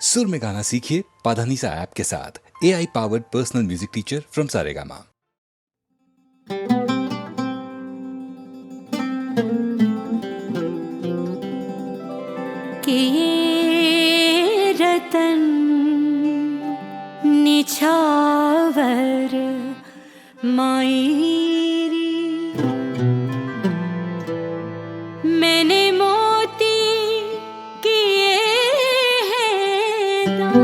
सुर में गाना सीखिए पाधानीसा ऐप के साथ। AI powered personal music teacher from Saregama. कि ये रतन निछावर मायरी मैंने मोती किए हैं दान,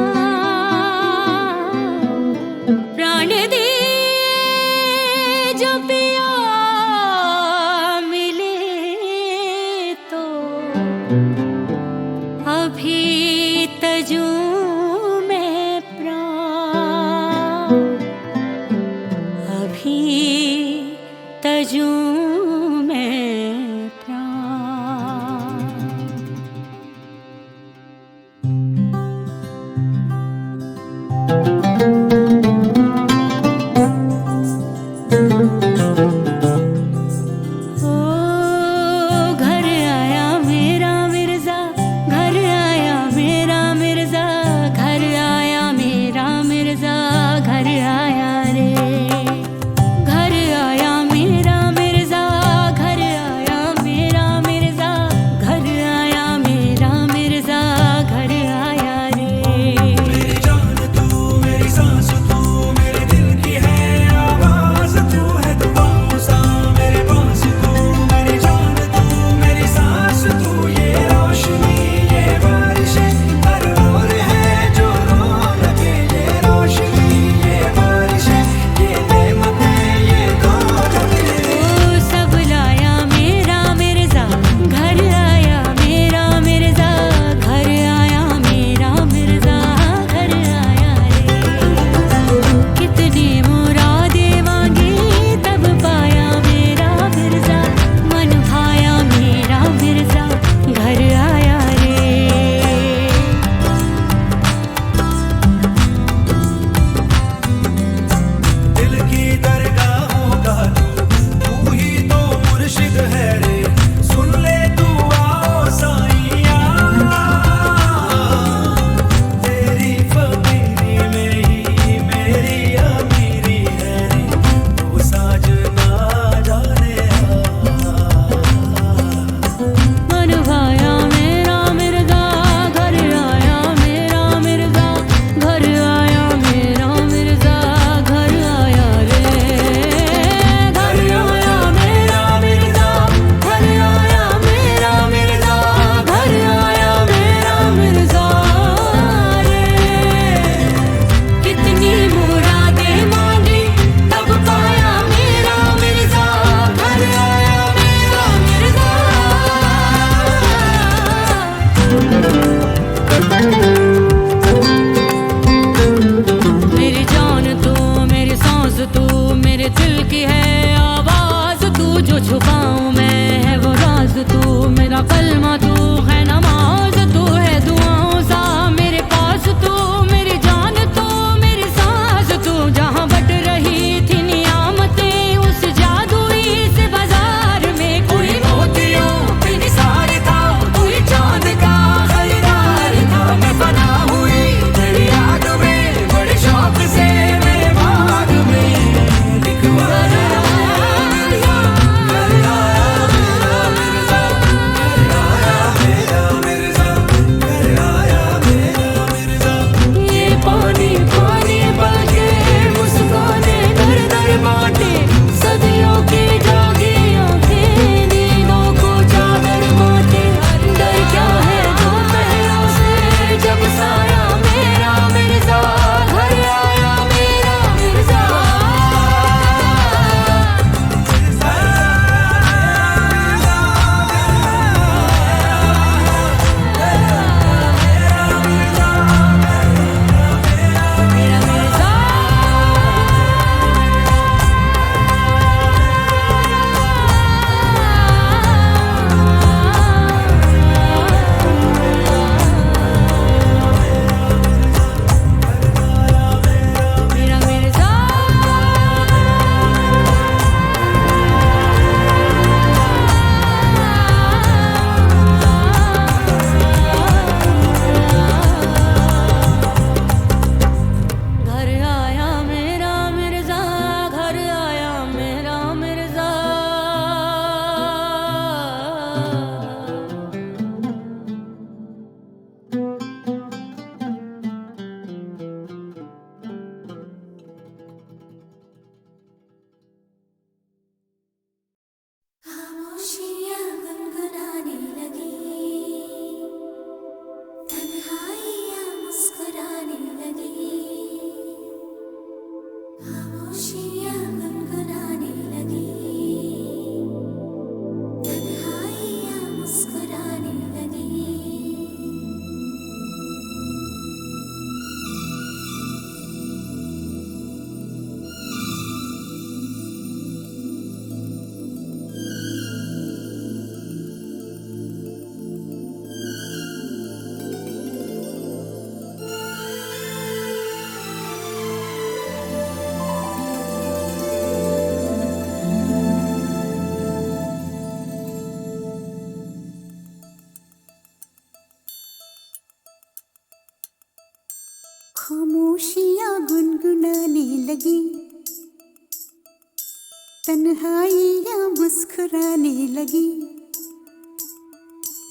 प्राण दिए जो पिया मिले तो अभी तजू में प्राण, अभी तजू में प्राण। खामोशियाँ गुनगुनाने लगी, तन्हाइयाँ मुस्कुराने लगी।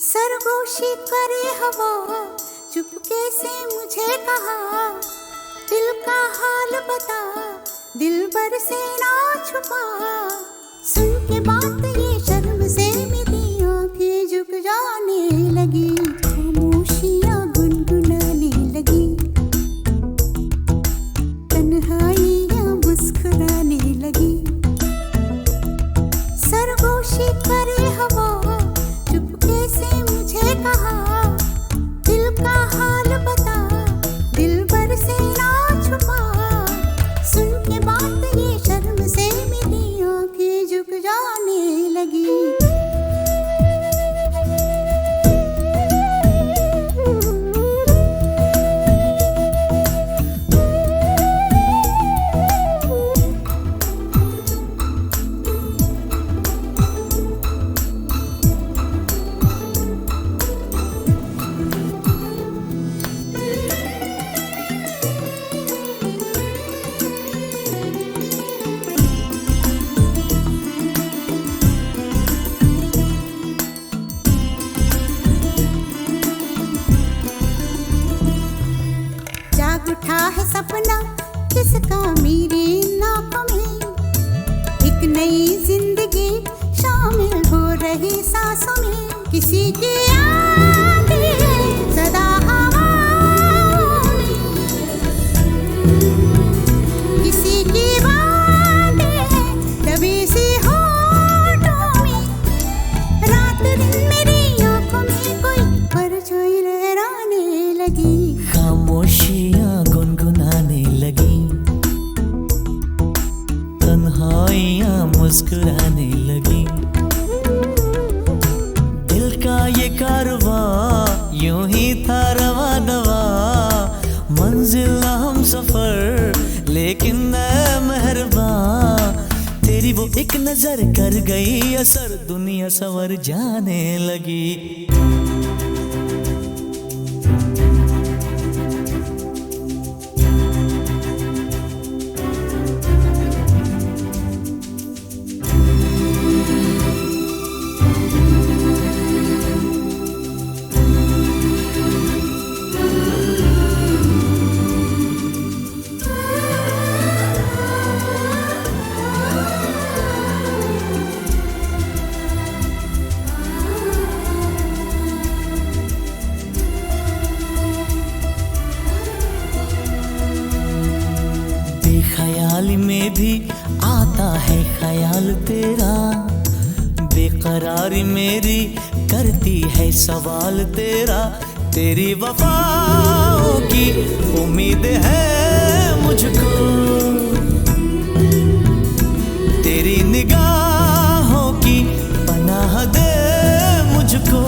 सरगोशी करे हवा, चुपके से मुझे कहा, दिल का हाल बता, दिल भर से ना छुपा। सुन के बात ये शर्म से मेरी आंखें झुक जाने लगी। खामोशियाँ गुनगुनाने लगी, तन्हाइयाँ मुस्कुराने लगी। सरगोशी करे हवा, चुपके से मुझे कहा, दिल का हाल बता, दिल भर से ना छुपा। सुन के बात ये शर्म से मेरी आंखें झुक जाने लगी। जाग उठा है सपना किसका मेरी नाकों में, एक नई जिंदगी शामिल हो रही सांसों में। किसी की यादें सदा हवाओं में, किसी की बातें दबी सी होठों में। रात दिन मेरी आंखों में कोई परछाई लहराने लगी। खामोशियाँ गुनगुनाने लगी, तन्हाइयाँ मुस्कुराने लगी। दिल का ये कारवां यूं ही था रवा दवा, मंजिल हम सफर लेकिन मैं मेहरबान। तेरी वो एक नजर कर गई असर, दुनिया संवर जाने लगी। बेख्याली में भी आता है ख्याल तेरा, बेकरारी मेरी करती है सवाल तेरा। तेरी वफाओं की उम्मीद है मुझको, तेरी निगाहों की पनाह दे मुझको।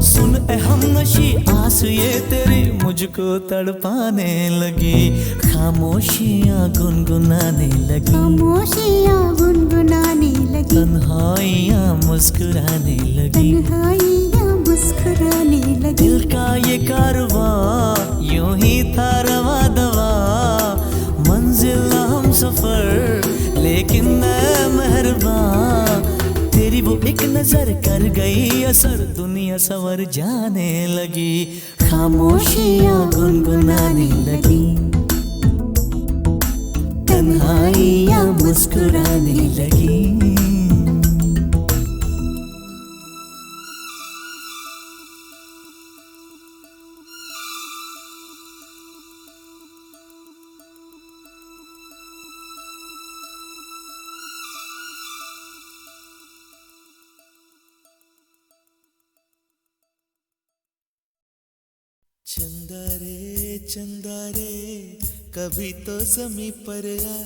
सुन ए हमनशी आस ये तेरी मुझको तड़पाने लगी। खामोशियाँ गुनगुनाने लगी, खामोशियाँ गुनगुनाने लगी, तन्हाइयाँ मुस्कुराने लगी। तन्हाइयाँ मुस्कुराने लगी। दिल का ये कारवां यूं ही था रवा दवा, मंजिल हम सफर लेकिन मैं मेहरबान। तेरी वो एक नजर कर गई असर, दुनिया संवर जाने लगी। खामोशियाँ गुनगुनाने लगी, तन्हाइयाँ मुस्कुराने लगी। चंदा रे कभी तो ज़मीं पर आ,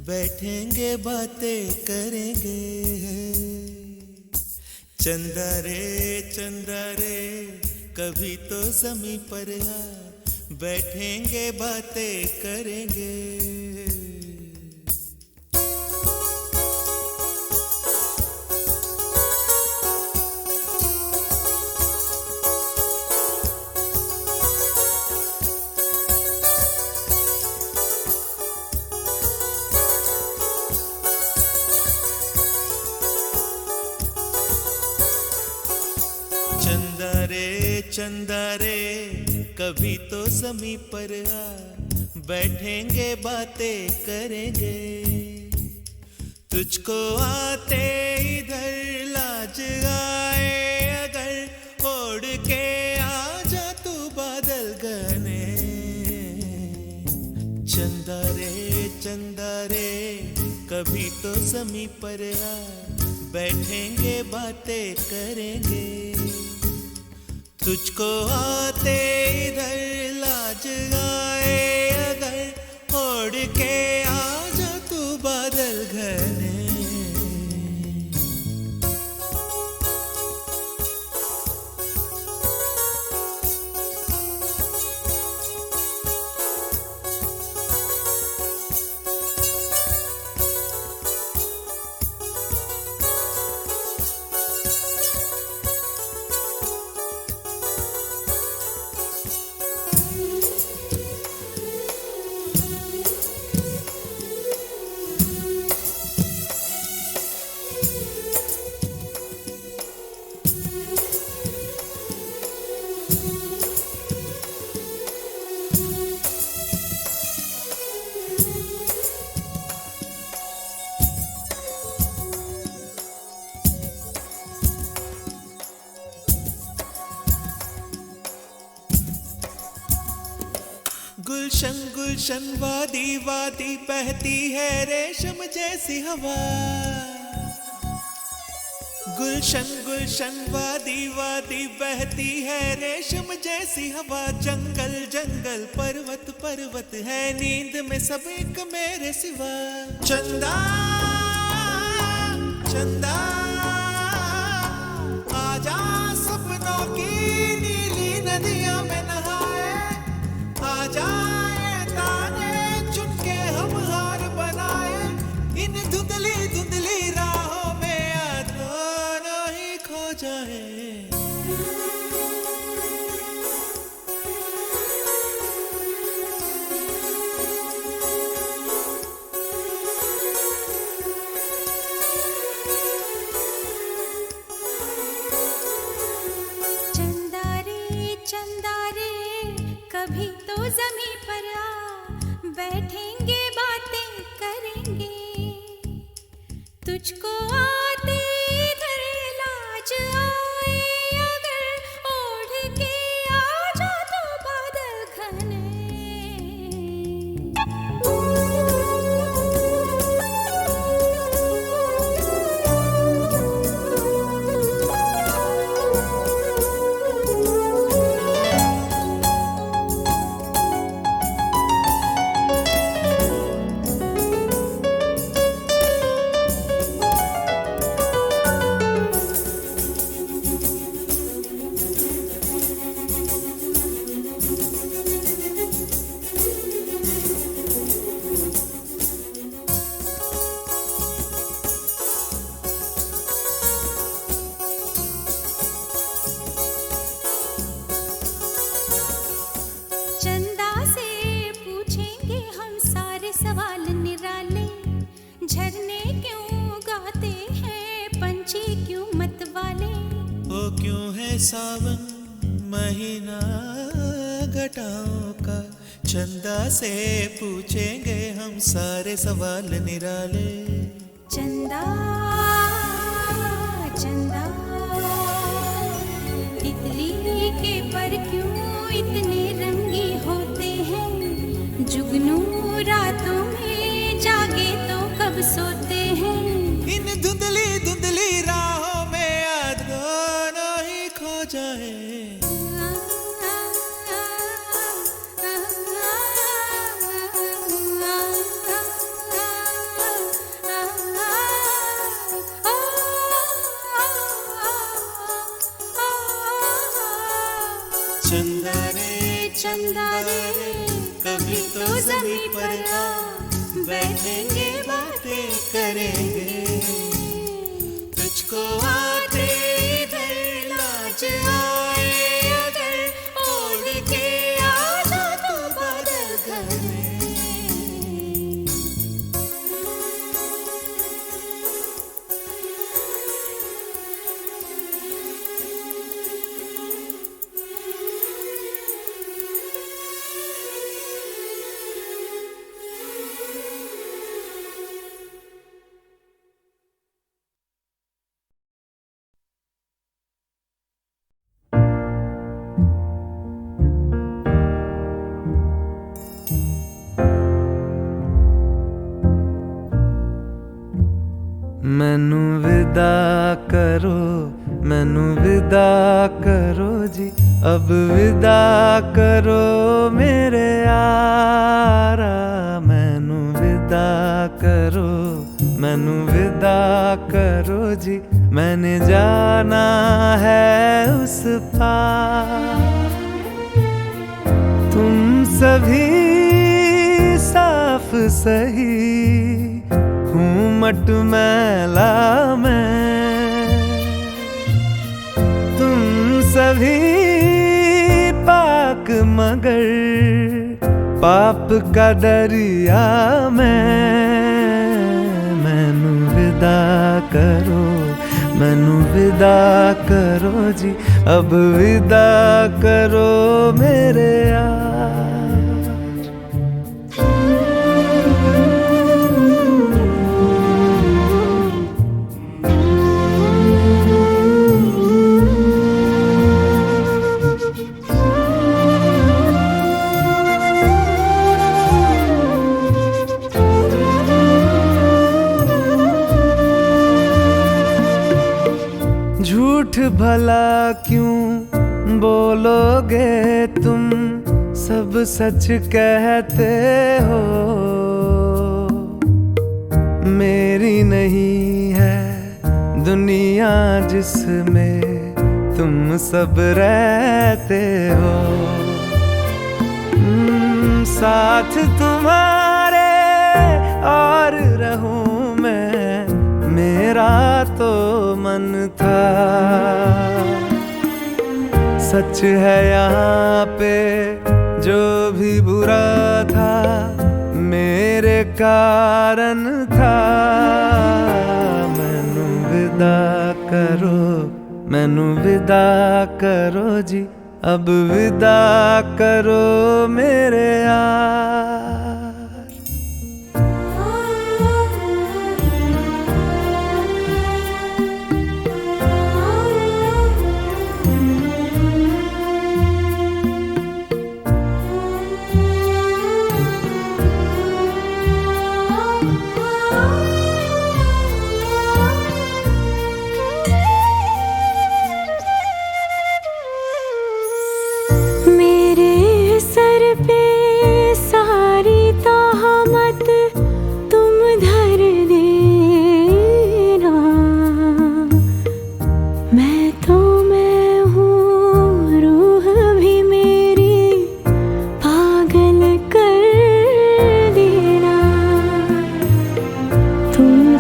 बैठेंगे बातें करेंगे। चंदा रे कभी तो ज़मीं पर आ, बैठेंगे बातें करेंगे। चंदा रे कभी तो ज़मीं पर आ, बैठेंगे बातें करेंगे। तुझको आते इधर लाज आए अगर, ओढ़ के आ जा तू बादल घने। चंदा रे कभी तो ज़मीं पर आ, बैठेंगे बातें करेंगे। तुझको आते इधर लाज आए अगर, ओढ़ के आ जा तू बादल घने। गुलशन गुलशन वादी वादी बहती है रेशम जैसी हवा। गुलशन गुलशन वादी वादी बहती है रेशम जैसी हवा। जंगल जंगल पर्वत पर्वत है नींद में सब एक मेरे सिवा। चंदा चंदा आजा सपनों की नीली नदियों में नहाए। आ जाए ताने चुनके हम हार बनाए। इन धुंधली धुंधली राहों में आ दोनों ही खो जाए। चंदा रे कभी तो ज़मीं पर आ, बैठेंगे बातें करेंगे। तुझको आते इधर लाज आए अगर, ओढ़ के आ जा तू बादल घने। चंदा से पूछेंगे हम सारे सवाल निराले। झरने क्यों गाते हैं पंछी क्यों मतवाले। वो क्यों है सावन महीना घटाओं का। चंदा से पूछेंगे हम सारे सवाल निराले। चंदा चंदा तितली के पर क्यों इतने रंगी होते हैं। जुगनू रातों में जागे तो कब सोते हैं। इन धुंधली धुंधली राहों में आ दोनों ही खो जाए। चंदा रे कभी तो ज़मीं पर आ, बैठेंगे बातें करेंगे। तुझको आते इधर लाज आए अगर, ओढ़ के आ जा तू बादल घने। करो मैनू विदा करो जी अब विदा करो मेरे यारा मैनू विदा करो मैनू विदा करो जी मैंने जाना है उस पार तुम सभी साफ सही हूँ मटमैला मैं तुम सभी पाक मगर पाप का दरिया मैनू विदा करो मैनू विदा करो जी अब विदा करो मेरे यार झूठ भला क्यों बोलोगे तुम सब सच कहते हो मेरी नहीं है दुनिया जिसमें तुम सब रहते हो साथ तुम्हारे और रहूं मैं मेरा तो मन था सच है यहाँ पे जो भी बुरा था मेरे कारण था मैनू विदा करो जी अब विदा करो मेरे यार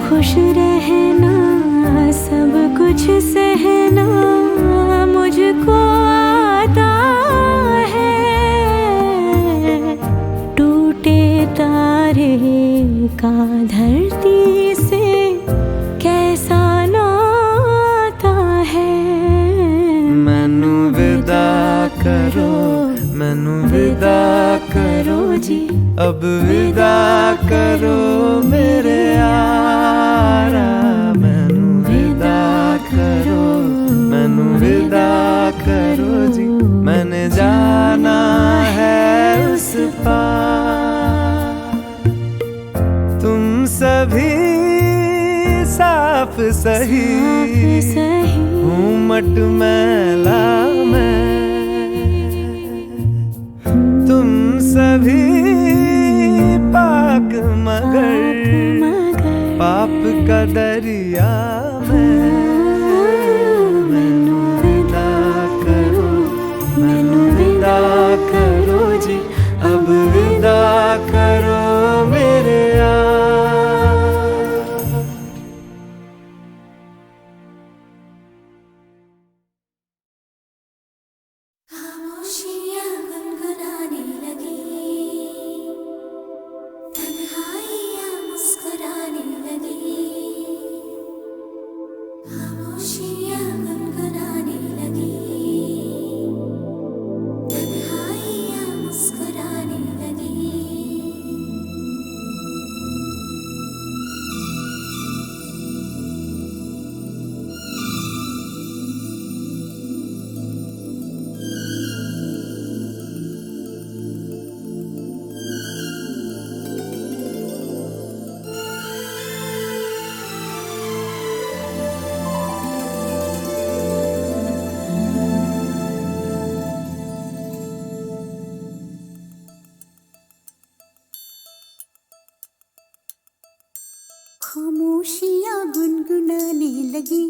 खुश रहना सब कुछ सहना मुझको आता है टूटे तारे का धरती से कैसा नाता है मैनू विदा करो जी अब विदा करो मेरे यारा मैनू विदा करो जी मैंने जाना है उस पार तुम सभी साफ सही हूँ मटमैला मैं तुम सभी पाक मगर पाप का दरिया मैनू विदा करो जी अब विदा करो मेरे खामोशियाँ गुनगुनाने लगी तन्हाइयाँ मुस्कुराने लगी खामोशियाँ गुनगुनाने लगी,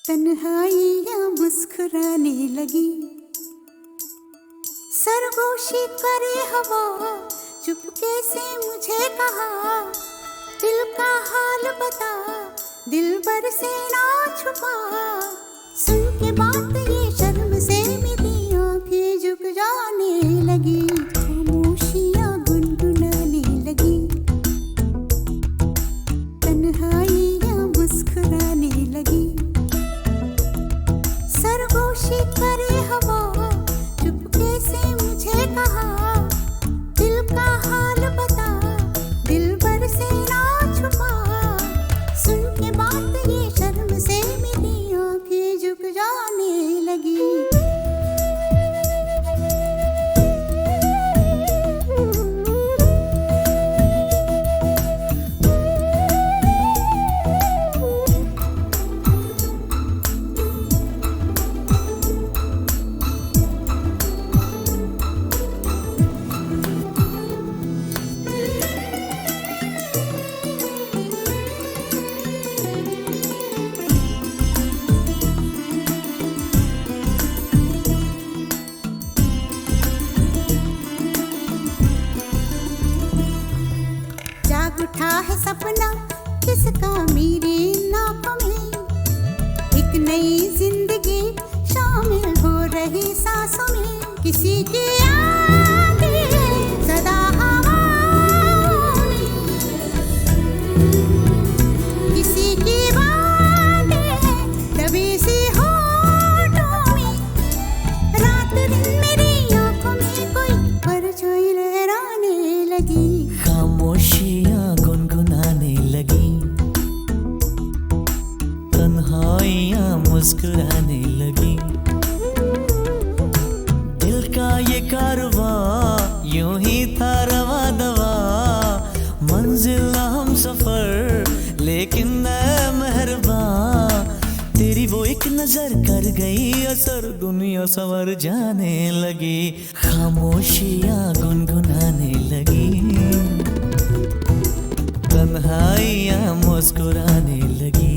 तन्हाइयाँ मुस्कुराने लगी। सरगोशी करे हवा, चुपके से मुझे कहा, दिल का हाल बता, दिलबर से ना छुपा। सुन के बात ये शर्म से मेरी आंखें झुक जाने लगी, खामोशियाँ गुनगुनाने लगी, तन्हाइयाँ मुस्कुराने लगी। सरगोशी करे हवा, चुपके से मुझे कहा, दिल का हाल बता, दिलबर से ना छुपा। सुन के बात ये शर्म से मेरी आंखें झुक जाने लगी। जाग उठा है सपना किसका मेरे नाकों में, एक नई जिंदगी शामिल हो रही सांसों में। किसी की आगे सदा हवाओं में, किसी की बातें दबी सी होठों में। रात दिन मेरी आंखों में कोई परछाई लहराने लगी, खामोशियाँ गुनगुनाने लगी, तन्हाइयाँ मुस्कुराने लगी। दिल का ये कारवां यूं ही था रवा दवा, मंजिल हम सफर लेकिन मैं मेहरबान। तेरी वो एक नजर कर गई असर, दुनिया संवर जाने लगी, खामोशियाँ गुनगुनाने लगी, तन्हाइयाँ मुस्कुराने लगी।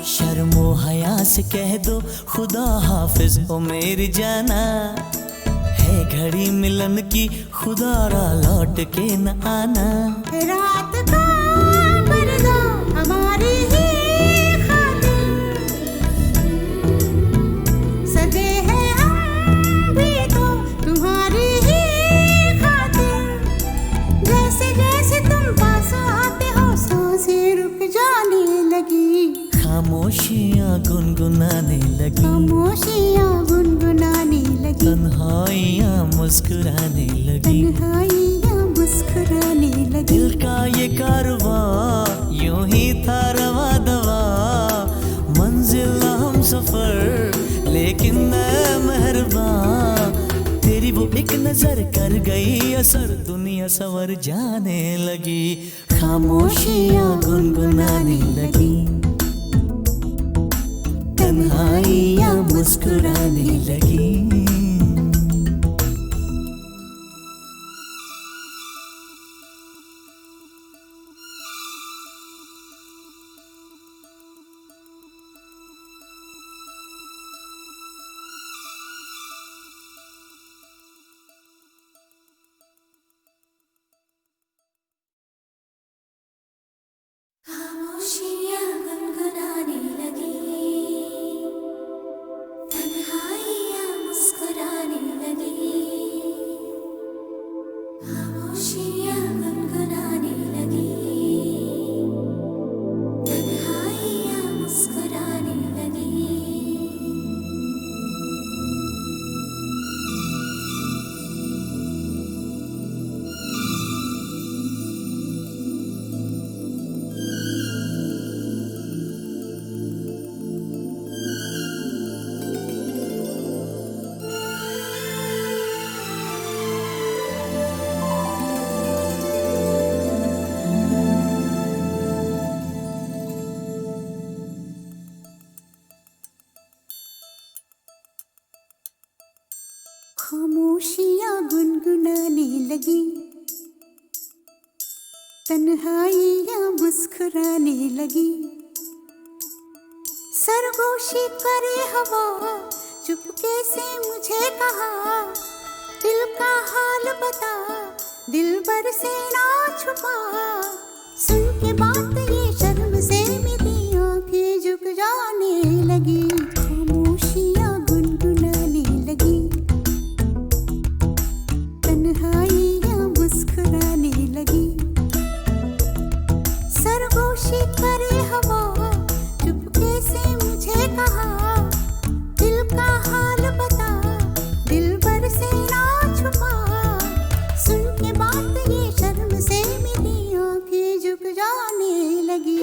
शर्मो हया से कह दो खुदा हाफिज ओ मेरी जाना, है घड़ी मिलन की खुदारा लौट के न आना। रात का पर्दा हमारी ही खातिर, सजे हैं हम भी तो तुम्हारी ही खातिर। जैसे जैसे तुम पास आते हो सांसें रुक जाने लगी, खामोशियाँ गुनगुनाने लगी, खामोशियाँ गुनगुनाने लगी, तन्हाइयाँ मुस्कुराने लगी। तन्हाइयाँ मुस्कुराने लगी। दिल का ये कारवां यूं ही था रवा दवा, मंजिल हम सफर लेकिन मैं मेहरबान। तेरी वो एक नजर कर गई असर, दुनिया संवर जाने लगी, खामोशियाँ गुनगुनाने लगी, तन्हाइयाँ मुस्कुराने लगी। खामोशियाँ गुनगुनाने लगी, तन्हाइयाँ मुस्कुराने लगी, खामोशियाँ गुनगुनाने लगी, तन्हाइयाँ मुस्कुराने लगी। खामोशियाँ गुनगुनाने लगी, तन्हाइयाँ मुस्कुराने लगी। सरगोशी करे हवा, चुपके से मुझे कहा, दिल का हाल बता, दिलबर से ना छुपा। सुन के बात ये शर्म से मेरी आंखें झुक जाने लगी, खामोशियाँ गुनगुनाने लगी, तन्हाइयाँ मुस्कुराने लगी। सरगोशी करे हवा, चुपके से मुझे कहा, दिल का हाल बता, दिलबर से ना छुपा। सुन के बात ये शर्म से मेरी आंखें झुक जाने लगी।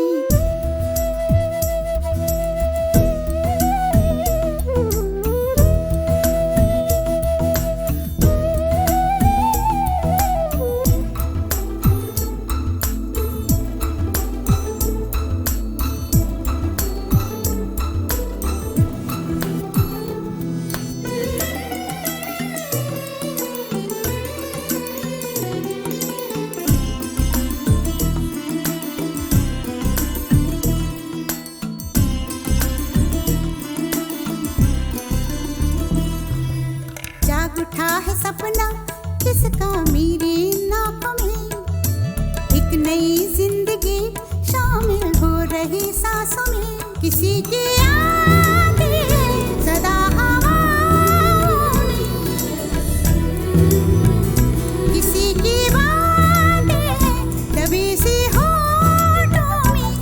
जाग उठा है सपना किसका मेरी नाकों में, एक नई जिंदगी शामिल हो रही सांसों में। किसी की आंखें सदा हवाओं में, किसी की बातें दबी सी होठों में।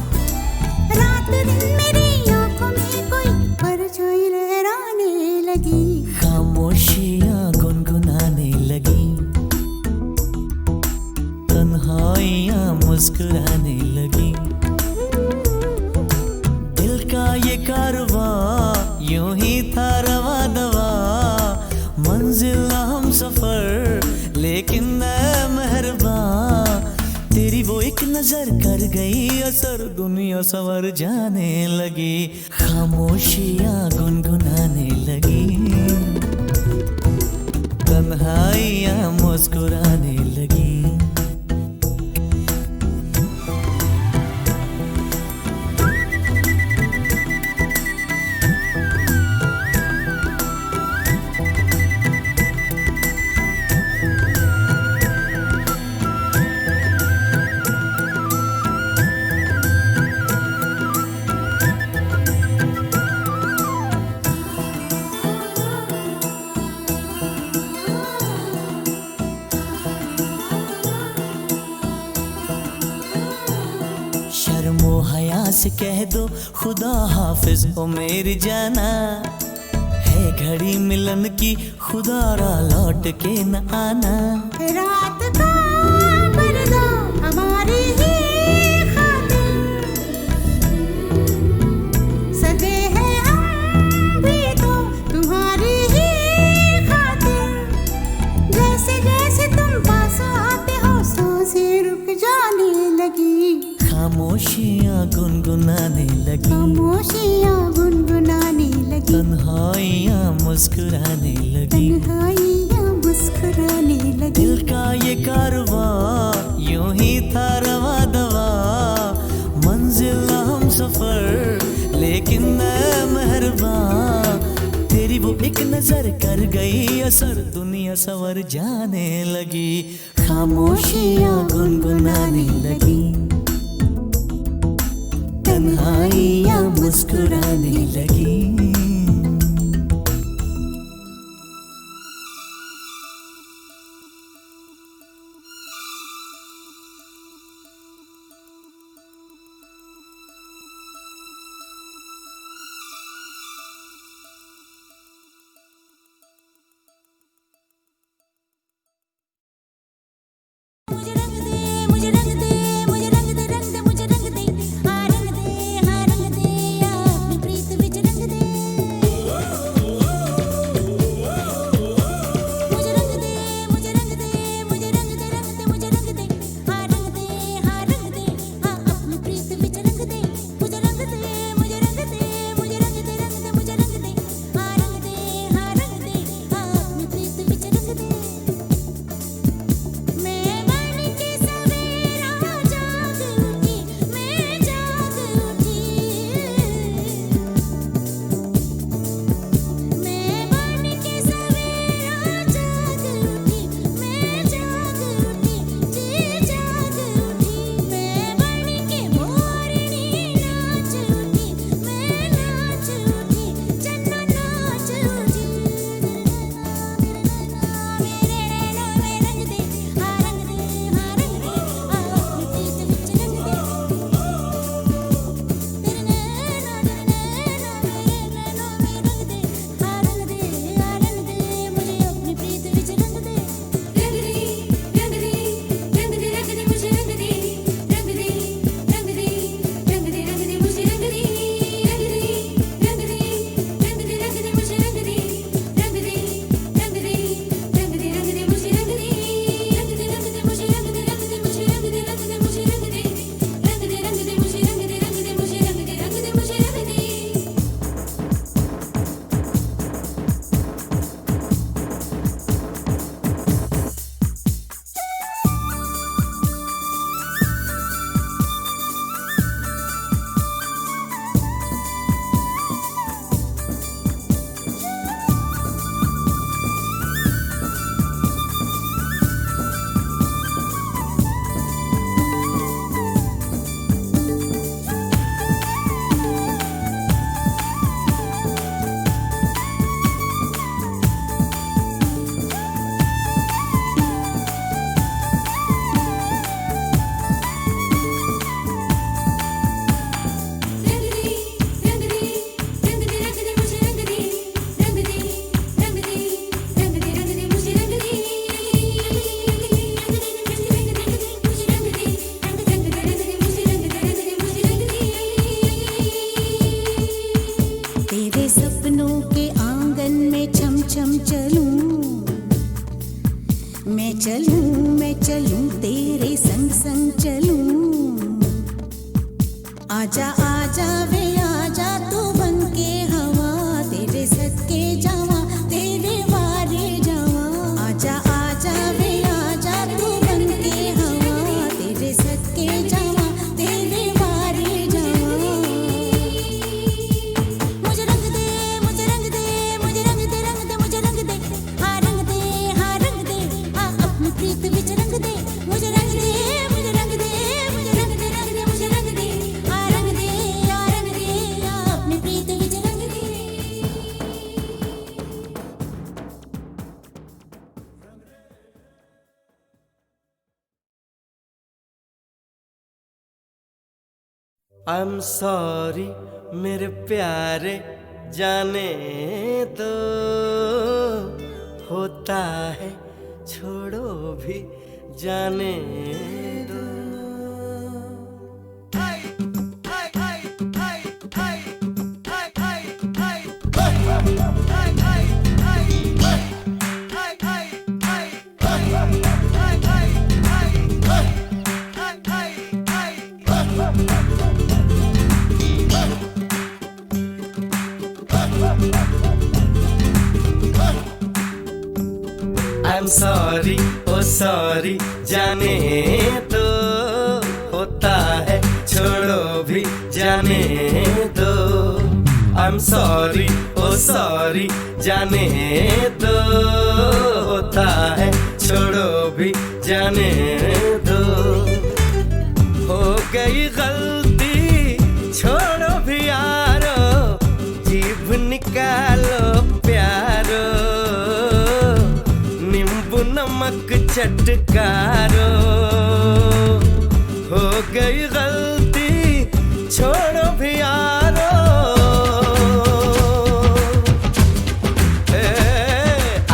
रात दिन मेरी आंखों में कोई परछाई लहराने लगी, खामोशियाँ गुनगुनाने लगी, तन्हाइयाँ मुस्कुराने लगी। दिल का ये कारवां यूं ही था रवा दवा, मंजिल हम सफर लेकिन मैं मेहरबान। तेरी वो एक नजर कर गई असर, दुनिया संवर जाने लगी, खामोशियाँ गुनगुनाने लगी, तन्हाइयाँ मुस्कुराने लगी। शर्मो हया से कह दो खुदा हाफिज ओ मेरी जाना, है घड़ी मिलन की खुदारा लौट के न आना। रात का पर्दा हमारी ही खातिर, सगे हैं हम भी तो तुम्हारी ही खातिर। जैसे जैसे तुम पास आते हो सांसें रुक जाने लगी, खामोशियाँ गुनगुनाने लगी, खामोशियाँ गुनगुनाने लगी, तन्हाइयाँ मुस्कुराने लगी। तन्हाइयाँ मुस्कुराने लगी। दिल का ये कारवां यूं ही था रवा दवा, मंजिल हम सफर लेकिन मैं मेहरबान। तेरी वो एक नजर कर गई असर, दुनिया संवर जाने लगी, खामोशियाँ गुनगुनाने लगी, तन्हाइयाँ मुस्कुराने लगी। मुझे रंग दे, मुझे रंग दे, मुझे रंग दे, रंग दे, मुझे रंग दे, हाँ रंग दे, हाँ रंग दे, अपनी प्रीत विच रंग दे। छम चलूं, मैं चलूं तेरे संग संग चलूं। आजा आजा वे आजा तू बन के हवा, तेरे सदके जावा तेरे वारे जावा। आजा आजा वे आजा तू बन के हवा, तेरे सदके जावा तेरे वारे जावा। मुझे रंग दे मुझे रंग दे मुझे रंग दे रंग दे मुझे रंग दे, हाँ रंग दे हाँ रंग दे, हाँ अपनी प्रीत विच रंग दे। मुझे रंग दे मुझे रंग दे मुझे रंग दे रंग दे मुझे रंग दे, हाँ रंग दे हाँ रंग दे, हाँ अपनी प्रीत विच रंग दे। I'm sorry मेरे प्यारे, जाने दो होता है, छोड़ो भी जाने दो। I'm sorry, oh sorry, जाने दो होता है, छोड़ो भी जाने दो। I'm sorry, oh sorry, जाने दो होता है, छोड़ो भी जाने दो। हो गई गलती छोड़ो भी यारो, जीभ निकालो प्यारो, नींबू नमक चटकारो। हो गई गलती छोड़ो भी यारो,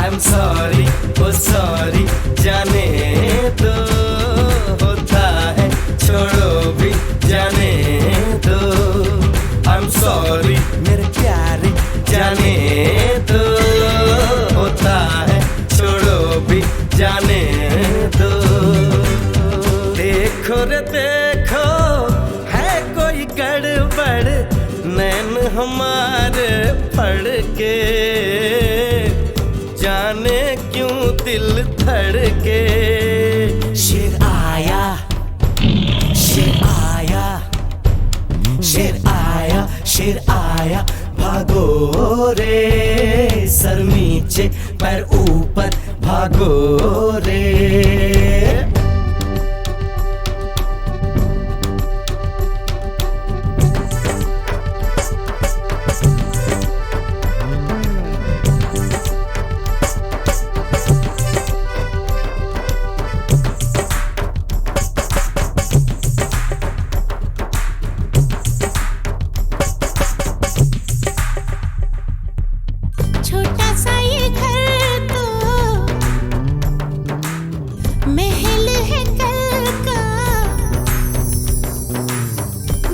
I'm sorry, oh sorry, जाने दो होता है, छोड़ो भी जाने दो। I'm sorry मेरे प्यारे, जाने दो होता है, छोड़ो भी जाने दो। देखो रे देखो है कोई गड़बड़, नैन हमारे फड़ के, जाने क्यों दिल धड़के। शेर आया शेर आया शेर आया शेर आया, भागो रे सर नीचे पैर ऊपर, भागो रे। छोटा सा ये घर तो महल है कल का,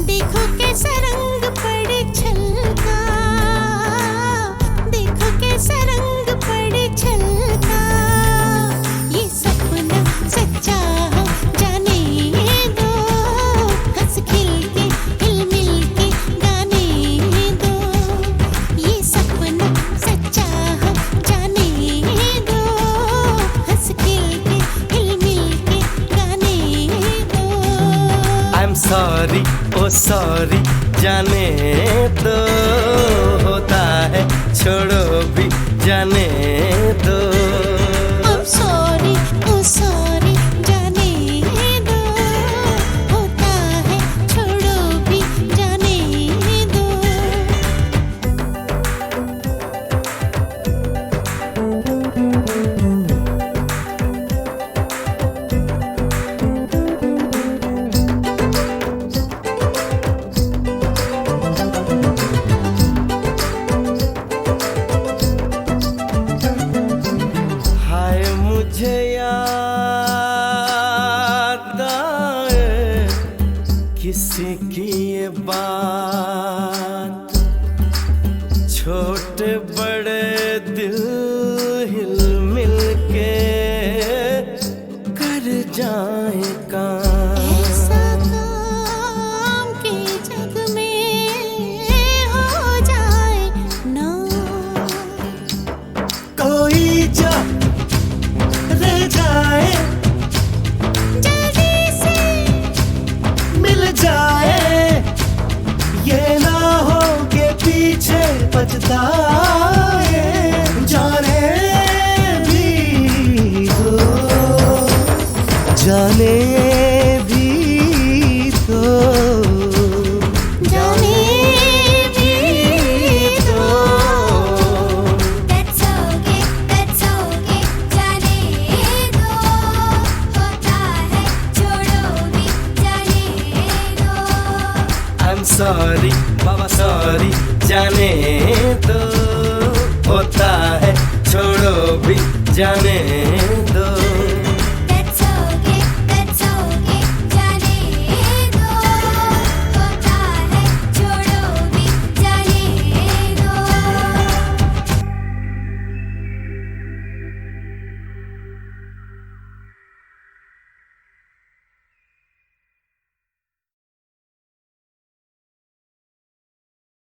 देखो कैसा रंग पड़े छलका, देखो कैसा रंग पड़े छलका। ये सपना सच्चा हो जाने दो, हंस खिल के हिल मिल के गाने दो। ये सपना सच्चा हो जाने दो, हंस खिल के हिल मिल के गाने दो। I'm sorry, oh sorry, जाने दो होता है, छोड़ो भी जाने दो। I'm sorry, oh sorry, जाने दो होता है, छोड़ो भी जाने दो। हिल मिल के कर जाए काम। ऐसा काम के जग में हो जाए ना, कोई जो रह जाए जल्दी से मिल जाए, ये ना हो के पीछे पछताए, जाने भी दो, जाने भी दो, जाने भी दो। That's okay, जाने दो, होता है छोड़ो भी जाने दो। I'm sorry, बाबा सॉरी, जाने दो, होता है छोड़ो भी जाने